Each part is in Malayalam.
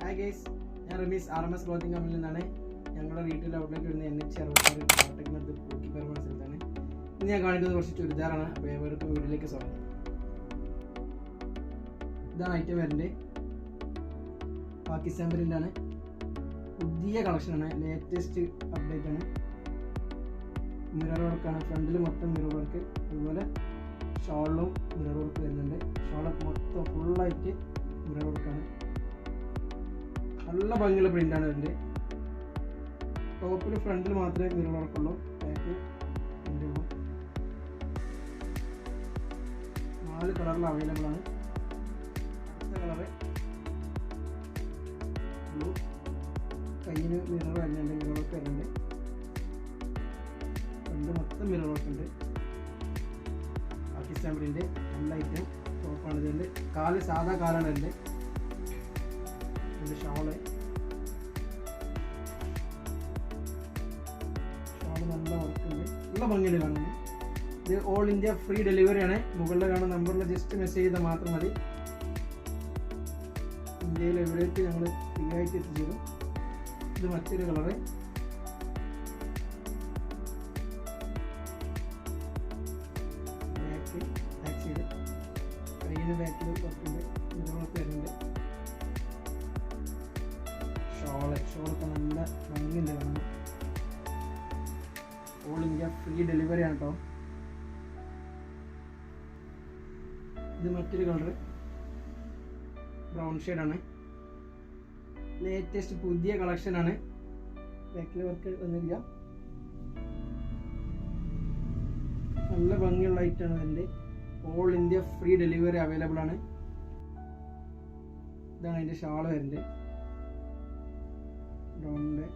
ഹായ് ഗൈസ്, ഞാൻ റമീസ് RMS ക്ലോത്തിങ് കമ്പനിയിൽ നിന്നാണ്. ഞങ്ങളുടെ റീറ്റെയിൽ ഔട്ട്ലെറ്റ് വരുന്ന NH66 കോട്ടയ്ക്കടുത്ത് പൂക്കിപ്പറമ്പ് സ്ഥലത്താണ്. ഇന്ന് ഞാൻ കാണിക്കുന്നത് കുറച്ച് ചുരിദാറാണ്. അപ്പോൾ ഏവർക്കും വീട്ടിലേക്ക് സ്വാഗതം. ഇതാണ് ഐറ്റം വരുന്നത്. പാകിസ്ഥാൻ പ്രിൻ്റാണ്. പുതിയ കളക്ഷനാണ്, ലേറ്റസ്റ്റ് അപ്ഡേറ്റ് ആണ്. മിറർ വർക്കാണ്, ഫ്രണ്ടിൽ മൊത്തം മിറർ വർക്ക്. അതുപോലെ ഷോളിലും മിറർ വർക്ക് വരുന്നുണ്ട്. ഷോളൊക്കെ മൊത്തം ഫുള്ളായിട്ട് മിറർ വർക്കാണ്. നല്ല ഭംഗിയുള്ള പ്രിൻ്റാണ് വരുന്നത്. ടോപ്പിൽ ഫ്രണ്ടിൽ മാത്രമേ മിറർ വർക്കുള്ളൂ, ബാക്ക് പ്രിൻ്റുള്ളൂ. 4 കളറിൽ അവൈലബിൾ ആണ്. അടുത്ത കളറ് ബ്ലൂ, കയ്യിന് മിറർ വരുന്നുണ്ട്, മിറർ വർക്ക് വരുന്നുണ്ട്. ഫ്രണ്ട് മൊത്തം മിറർ വർക്ക് ഉണ്ട്. പാകിസ്ഥാൻ പ്രിൻ്റ് നല്ല ഐറ്റം ടോപ്പാണ്. ഇതിൻ്റെ കാല് സാധാ കാലാണ് ഇതിൻ്റെ. ഷോള് നല്ല വർക്കുണ്ട്, നല്ല ഭംഗിയുണ്ട് കാണുന്നത്. ഇത് ഓൾ ഇന്ത്യ ഫ്രീ ഡെലിവറി ആണ്. മുകളിൽ കാണുന്ന നമ്പറിൽ ജസ്റ്റ് മെസ്സേജ് ചെയ്താൽ മാത്രം മതി. ഇന്ത്യയിൽ എവിടേക്ക് ഞങ്ങൾ ഫ്രീ ആയിട്ട് എത്തിച്ചേരും. ഇത് മറ്റൊരു കളറ്. ബാക്ക് സൈഡ് കയ്യിന് ബാക്കിൽ വർക്കുണ്ട്, മിററൊക്കെ വരുന്നുണ്ട്. ഷോളൊക്കെ നല്ല ഭംഗിയുണ്ട് കാണാൻ. ഓൾ ഇന്ത്യ ഫ്രീ ഡെലിവറി ആണ് കേട്ടോ. ഇത് മറ്റൊരു കളർ, ബ്രൗൺ ഷെയ്ഡാണ്. ലേറ്റസ്റ്റ് പുതിയ കളക്ഷനാണ്. ബാക്കിൽ വർക്ക് വന്നില്ല. നല്ല ഭംഗിയുള്ള ഐറ്റാണ് ഇതിൻ്റെ. All India free delivery available ആണ്. ഇതാണ് അതിൻ്റെ ഷാള് വരുന്നത്. ബ്രൗണിൻ്റെ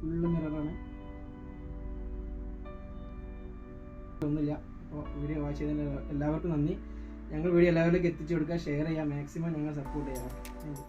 ഫുള്ള് മിററാണ്. ഒന്നുമില്ല. അപ്പോൾ വീഡിയോ വാച്ച് ചെയ്തതിന് എല്ലാവർക്കും നന്ദി. ഞങ്ങൾ വീഡിയോ എല്ലാവരിലേക്ക് എത്തിച്ചു കൊടുക്കുക, ഷെയർ ചെയ്യുക, മാക്സിമം ഞങ്ങൾ സപ്പോർട്ട് ചെയ്യാം. Thank you.